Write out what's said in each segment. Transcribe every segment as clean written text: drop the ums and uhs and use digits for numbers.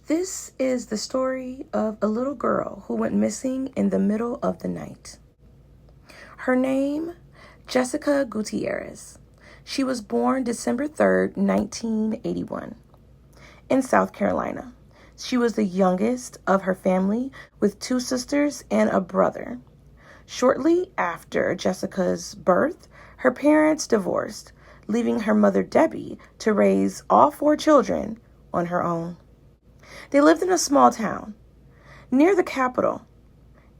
This is the story of a little girl who went missing in the middle of the night. Her name, Jessica Gutierrez. She was born December 3rd, 1981, in South Carolina. She was the youngest of her family with two sisters and a brother. Shortly after Jessica's birth, her parents divorced, leaving her mother Debbie to raise all four children on her own. They lived in a small town near the capital,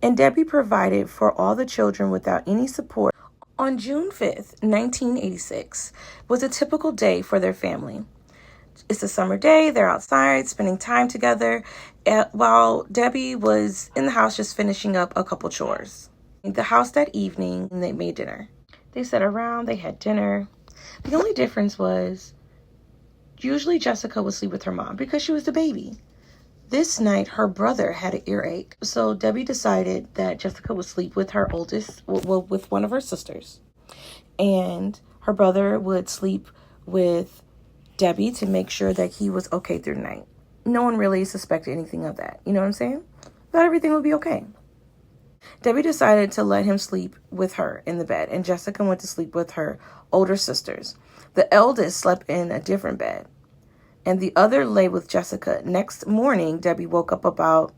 and Debbie provided for all the children without any support. On June 5th, 1986, was a typical day for their family. It's a summer day. They're outside spending time together while Debbie was in the house just finishing up a couple chores. In the house that evening, they made dinner. They sat around, they had dinner. The only difference was usually Jessica would sleep with her mom because she was the baby. This night, her brother had an earache, so Debbie decided that Jessica would sleep with her oldest, with one of her sisters, and her brother would sleep with Debbie to make sure that he was okay through the night. No one really suspected anything of that. You know what I'm saying? Thought everything would be okay. Debbie decided to let him sleep with her in the bed, and Jessica went to sleep with her older sisters. The eldest slept in a different bed, and the other lay with Jessica. Next morning, Debbie woke up about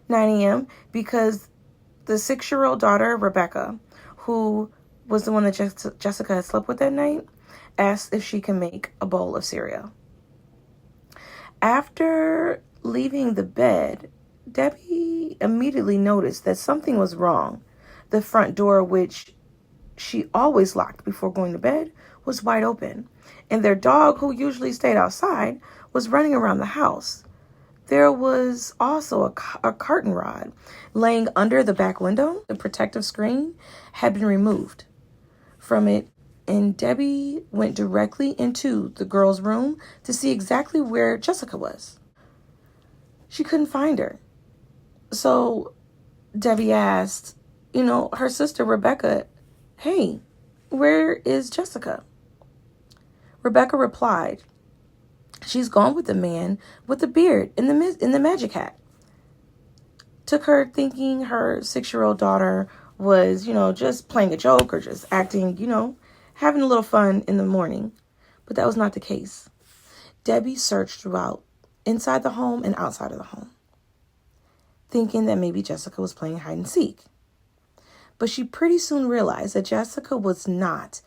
9 a.m. because the 6-year-old daughter, Rebecca, who was the one that Jessica had slept with that night, asked if she can make a bowl of cereal. After leaving the bed, Debbie immediately noticed that something was wrong. The front door, which she always locked before going to bed, was wide open, and their dog, who usually stayed outside, was running around the house. There was also a curtain rod laying under the back window. The protective screen had been removed from it, and Debbie went directly into the girl's room to see exactly where Jessica was. She couldn't find her. So Debbie asked, her sister Rebecca, "Hey, where is Jessica?" Rebecca replied, "She's gone with the man with the beard in the magic hat." Took her thinking her 6-year-old daughter was, just playing a joke or just acting, having a little fun in the morning. But that was not the case. Debbie searched throughout, inside the home and outside of the home, thinking that maybe Jessica was playing hide and seek. But she pretty soon realized that Jessica was not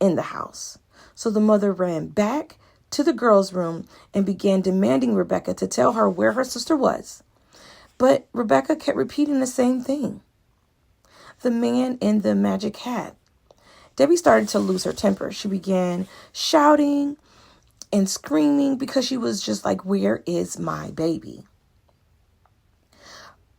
in the house. So the mother ran back to the girl's room and began demanding Rebecca to tell her where her sister was. But Rebecca kept repeating the same thing. The man in the magic hat. Debbie started to lose her temper. She began shouting and screaming because she was just like, "Where is my baby?"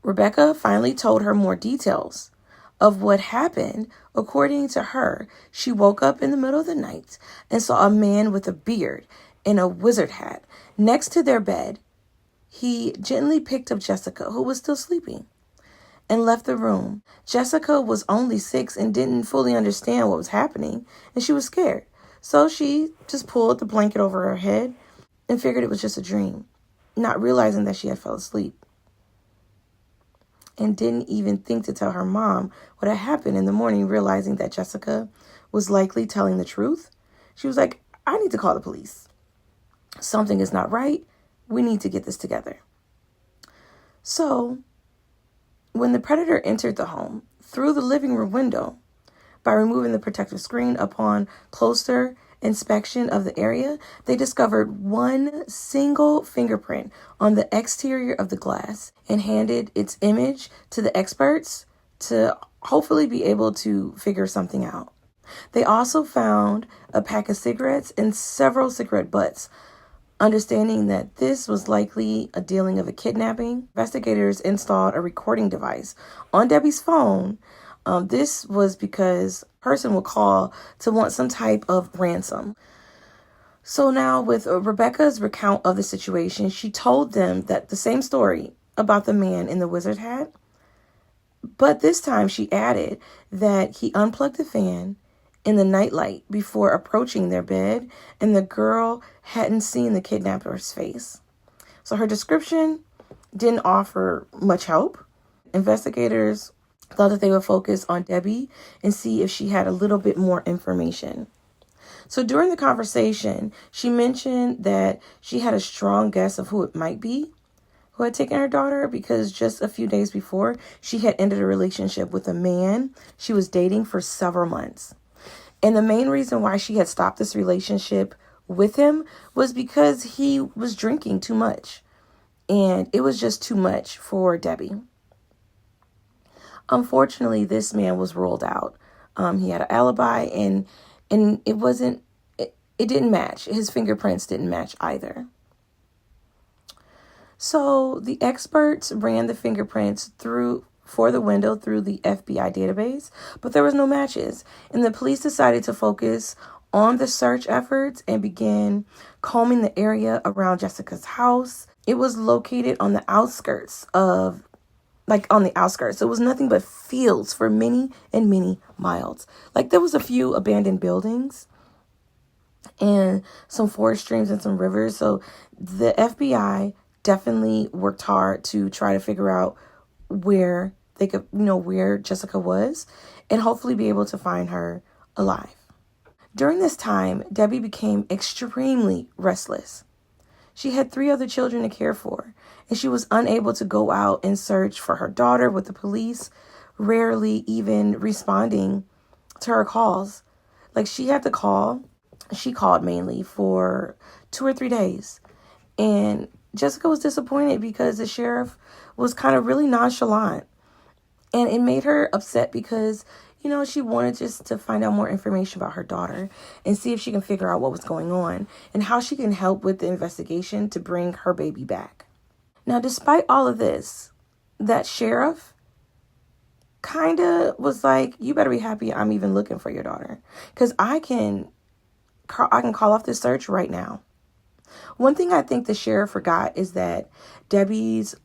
Rebecca finally told her more details of what happened. According to her, she woke up in the middle of the night and saw a man with a beard and a wizard hat next to their bed. He gently picked up Jessica, who was still sleeping, and left the room. Jessica was only 6 and didn't fully understand what was happening, and she was scared. So she just pulled the blanket over her head and figured it was just a dream, not realizing that she had fell asleep, and didn't even think to tell her mom what had happened in the morning, realizing that Jessica was likely telling the truth. She was like, "I need to call the police. Something is not right. We need to get this together." So when the predator entered the home through the living room window, by removing the protective screen, upon closer inspection of the area, they discovered one single fingerprint on the exterior of the glass and handed its image to the experts to hopefully be able to figure something out. They also found a pack of cigarettes and several cigarette butts. Understanding that this was likely a dealing of a kidnapping, investigators installed a recording device on Debbie's phone. This was because a person would call to want some type of ransom. So now with Rebecca's recount of the situation, she told them that the same story about the man in the wizard hat, but this time she added that he unplugged the fan in the nightlight before approaching their bed, and the girl hadn't seen the kidnapper's face. So her description didn't offer much help. Investigators thought that they would focus on Debbie and see if she had a little bit more information. So during the conversation, she mentioned that she had a strong guess of who it might be who had taken her daughter, because just a few days before, she had ended a relationship with a man she was dating for several months. And the main reason why she had stopped this relationship with him was because he was drinking too much. And it was just too much for Debbie. Unfortunately, this man was ruled out. He had an alibi, and it didn't match. His fingerprints didn't match either. So the experts ran the fingerprints for the window through the FBI database, but there was no matches. And the police decided to focus on the search efforts and began combing the area around Jessica's house. It was located on the outskirts. It was nothing but fields for many and many miles. There was a few abandoned buildings and some forest streams and some rivers. So the FBI definitely worked hard to try to figure out where they could, where Jessica was, and hopefully be able to find her alive. During this time, Debbie became extremely restless. She had 3 other children to care for, and she was unable to go out and search for her daughter with the police, rarely even responding to her calls. She had to call. She called mainly for 2 or 3 days. And Jessica was disappointed because the sheriff was kind of really nonchalant. And it made her upset because, she wanted just to find out more information about her daughter and see if she can figure out what was going on and how she can help with the investigation to bring her baby back. Now, despite all of this, that sheriff kind of was like, you better be happy I'm even looking for your daughter, because I can call off this search right now. One thing I think the sheriff forgot is that Debbie's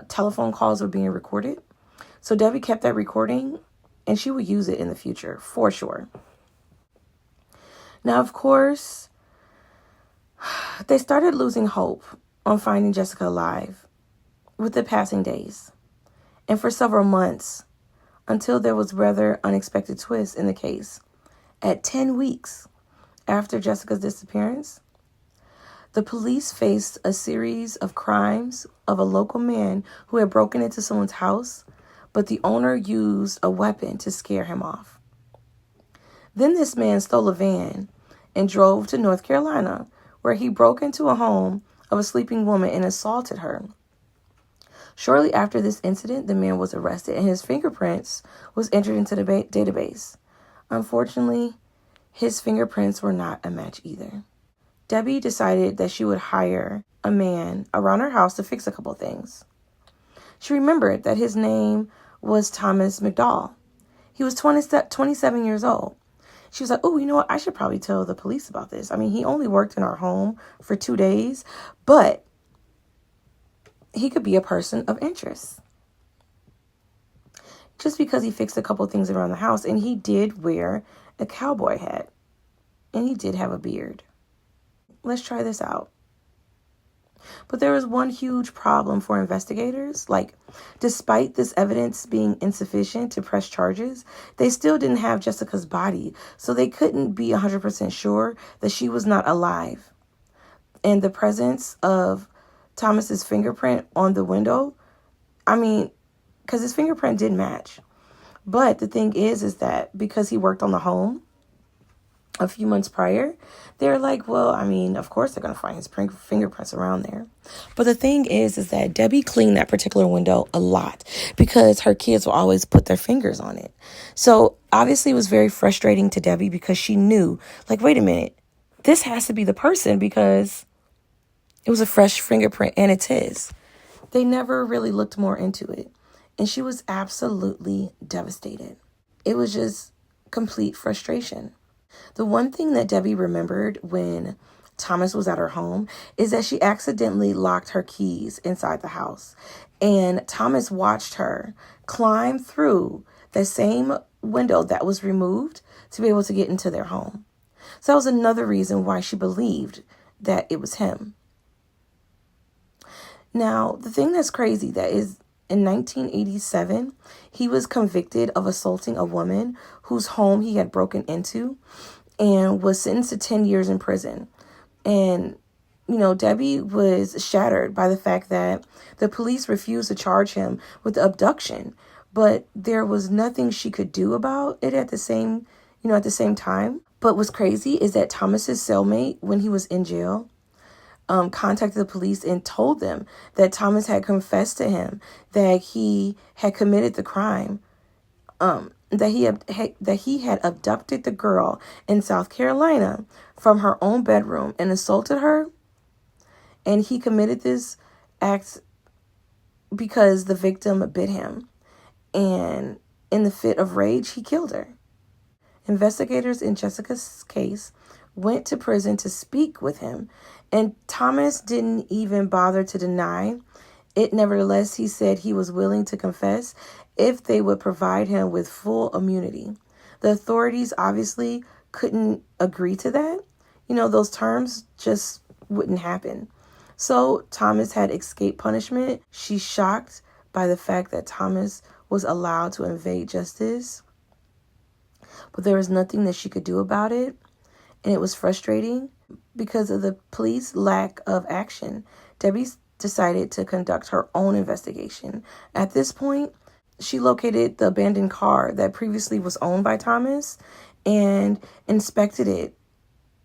telephone calls were being recorded. So Debbie kept that recording, and she would use it in the future, for sure. Now, of course, they started losing hope on finding Jessica alive with the passing days, and for several months, until there was rather unexpected twist in the case. At 10 weeks after Jessica's disappearance, the police faced a series of crimes of a local man who had broken into someone's house, but the owner used a weapon to scare him off. Then this man stole a van and drove to North Carolina, where he broke into a home of a sleeping woman and assaulted her. Shortly after this incident, the man was arrested and his fingerprints was entered into the database. Unfortunately, his fingerprints were not a match either. Debbie decided that she would hire a man around her house to fix a couple things. She remembered that his name was Thomas McDowell. He was 27 years old. She was like, oh, you know what? I should probably tell the police about this. I mean, he only worked in our home for 2 days, but he could be a person of interest. Just because he fixed a couple things around the house, and he did wear a cowboy hat, and he did have a beard. Let's try this out. But there was one huge problem for investigators. Despite this evidence being insufficient to press charges, they still didn't have Jessica's body, so they couldn't be 100% sure that she was not alive. And the presence of Thomas's fingerprint on the window, because his fingerprint did match. But the thing is that because he worked on the home a few months prior, they're like, well, of course they're going to find his fingerprints around there. But the thing is that Debbie cleaned that particular window a lot because her kids will always put their fingers on it. So obviously it was very frustrating to Debbie because she knew, wait a minute, this has to be the person because it was a fresh fingerprint and it's his. They never really looked more into it. And she was absolutely devastated. It was just complete frustration. The one thing that Debbie remembered when Thomas was at her home is that she accidentally locked her keys inside the house. And Thomas watched her climb through the same window that was removed to be able to get into their home. So that was another reason why she believed that it was him. Now, the thing that's crazy that is in 1987, he was convicted of assaulting a woman whose home he had broken into and was sentenced to 10 years in prison. And, Debbie was shattered by the fact that the police refused to charge him with abduction, but there was nothing she could do about it at the same time. But what's crazy is that Thomas's cellmate, when he was in jail, contacted the police and told them that Thomas had confessed to him that he had committed the crime, that he had abducted the girl in South Carolina from her own bedroom and assaulted her. And he committed this act because the victim bit him. And in the fit of rage, he killed her. Investigators in Jessica's case went to prison to speak with him, and Thomas didn't even bother to deny it. Nevertheless, he said he was willing to confess if they would provide him with full immunity. The authorities obviously couldn't agree to that. Those terms just wouldn't happen. So Thomas had escaped punishment. She's shocked by the fact that Thomas was allowed to evade justice, but there was nothing that she could do about it. And it was frustrating because of the police lack of action. Debbie decided to conduct her own investigation. At this point, she located the abandoned car that previously was owned by Thomas and inspected it.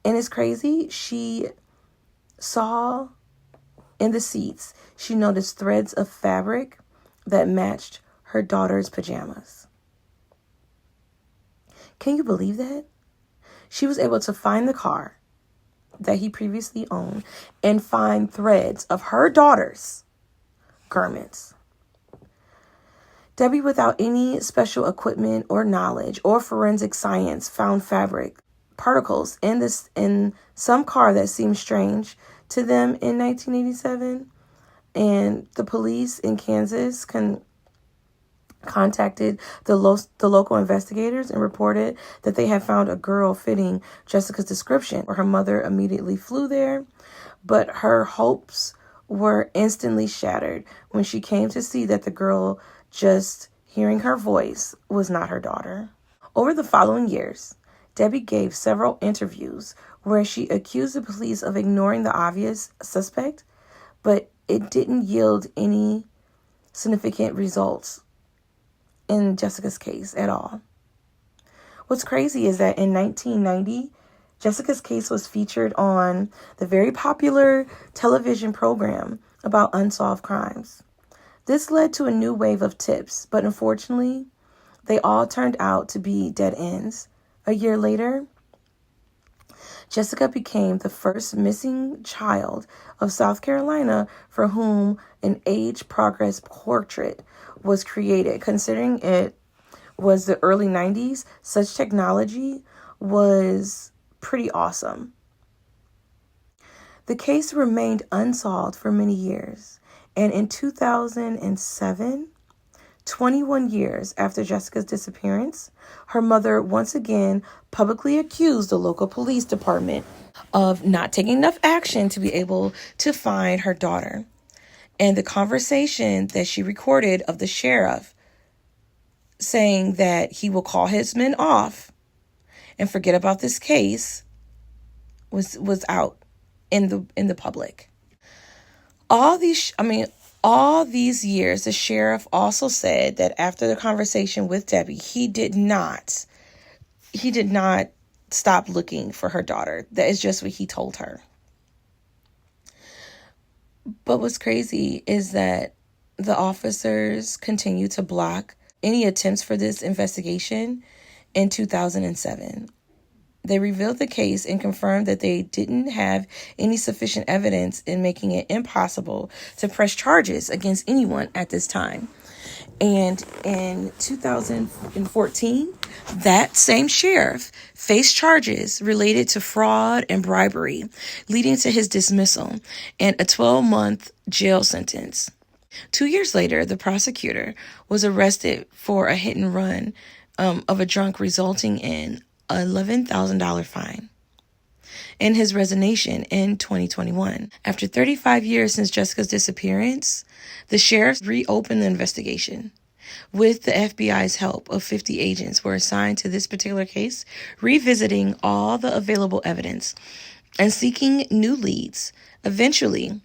And it's crazy. She saw in the seats, she noticed threads of fabric that matched her daughter's pajamas. Can you believe that? She was able to find the car that he previously owned and find threads of her daughter's garments. Debbie, without any special equipment or knowledge or forensic science, found fabric particles in some car that seemed strange to them in 1987. And the police in Kansas contacted the local investigators and reported that they had found a girl fitting Jessica's description. Her mother immediately flew there, but her hopes were instantly shattered when she came to see that the girl, just hearing her voice, was not her daughter. Over the following years, Debbie gave several interviews where she accused the police of ignoring the obvious suspect, but it didn't yield any significant results in Jessica's case at all. What's crazy is that in 1990, Jessica's case was featured on the very popular television program about unsolved crimes. This led to a new wave of tips, but unfortunately, they all turned out to be dead ends. A year later, Jessica became the first missing child of South Carolina for whom an age progress portrait was created. Considering it was the early 90s, such technology was pretty awesome. The case remained unsolved for many years, and in 2007, 21 years after Jessica's disappearance, her mother once again publicly accused the local police department of not taking enough action to be able to find her daughter. And the conversation that she recorded of the sheriff saying that he will call his men off and forget about this case was out in the public. All these years, the sheriff also said that after the conversation with Debbie, he did not stop looking for her daughter. That is just what he told her. But what's crazy is that the officers continue to block any attempts for this investigation in 2007. They revealed the case and confirmed that they didn't have any sufficient evidence in making it impossible to press charges against anyone at this time. And in 2014, that same sheriff faced charges related to fraud and bribery, leading to his dismissal and a 12-month jail sentence. 2 years later, the prosecutor was arrested for a hit and run of a drunk, resulting in an $11,000 fine. and his resignation in 2021. After 35 years since Jessica's disappearance, the sheriffs reopened the investigation. With the FBI's help of 50 agents were assigned to this particular case, revisiting all the available evidence and seeking new leads. Eventually,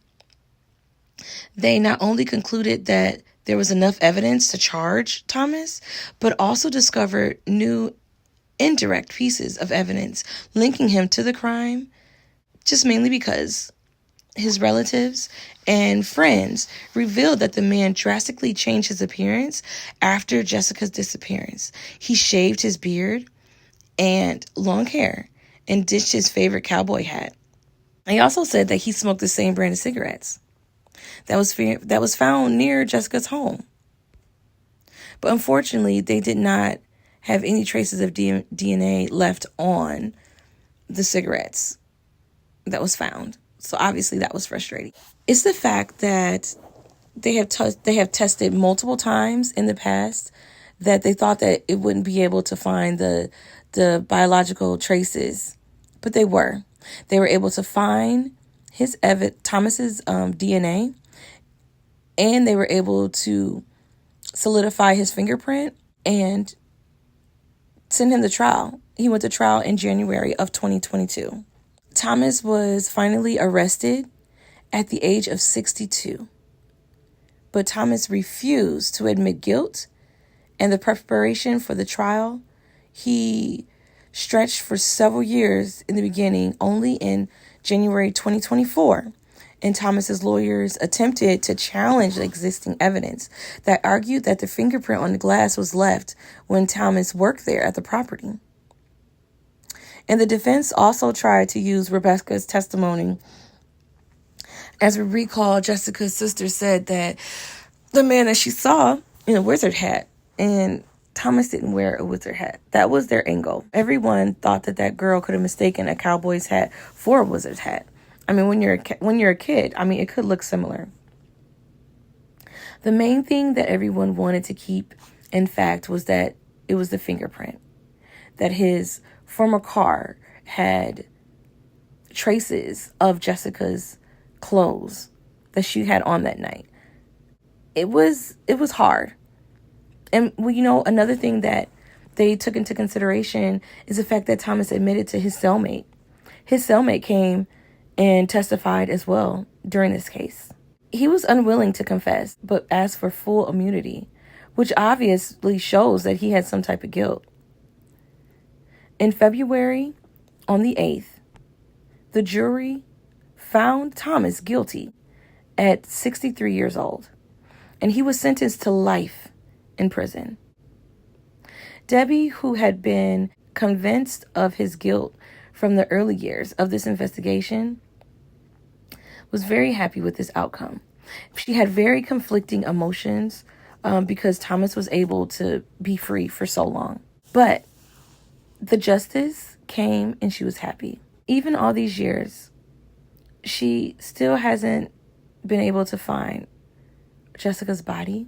they not only concluded that there was enough evidence to charge Thomas, but also discovered new indirect pieces of evidence linking him to the crime, just mainly because his relatives and friends revealed that the man drastically changed his appearance after Jessica's disappearance. He shaved his beard and long hair and ditched his favorite cowboy hat. He also said that he smoked the same brand of cigarettes that was found near Jessica's home. But unfortunately, they did not have any traces of DNA left on the cigarettes that was found. So obviously that was frustrating. It's the fact that they have tested multiple times in the past that they thought that it wouldn't be able to find the biological traces, but they were. They were able to find Thomas's DNA, and they were able to solidify his fingerprint and send him to trial. He went to trial in January of 2022. Thomas was finally arrested at the age of 62. But Thomas refused to admit guilt, and the preparation for the trial, he stretched for several years in the beginning, only in January 2024. And Thomas's lawyers attempted to challenge the existing evidence that argued that the fingerprint on the glass was left when Thomas worked there at the property. And the defense also tried to use Rebecca's testimony. As we recall, Jessica's sister said that the man that she saw in a wizard hat, and Thomas didn't wear a wizard hat. That was their angle. Everyone thought that girl could have mistaken a cowboy's hat for a wizard hat. I mean, when you're a kid, I mean, it could look similar. The main thing that everyone wanted to keep, in fact, was that it was the fingerprint. That his former car had traces of Jessica's clothes that she had on that night. It was hard. And, well, another thing that they took into consideration is the fact that Thomas admitted to his cellmate. His cellmate came and testified as well during this case. He was unwilling to confess, but asked for full immunity, which obviously shows that he had some type of guilt. In February, on the 8th, the jury found Thomas guilty at 63 years old, and he was sentenced to life in prison. Debbie, who had been convinced of his guilt from the early years of this investigation, was very happy with this outcome. She had very conflicting emotions because Thomas was able to be free for so long. But the justice came and she was happy. Even all these years, she still hasn't been able to find Jessica's body.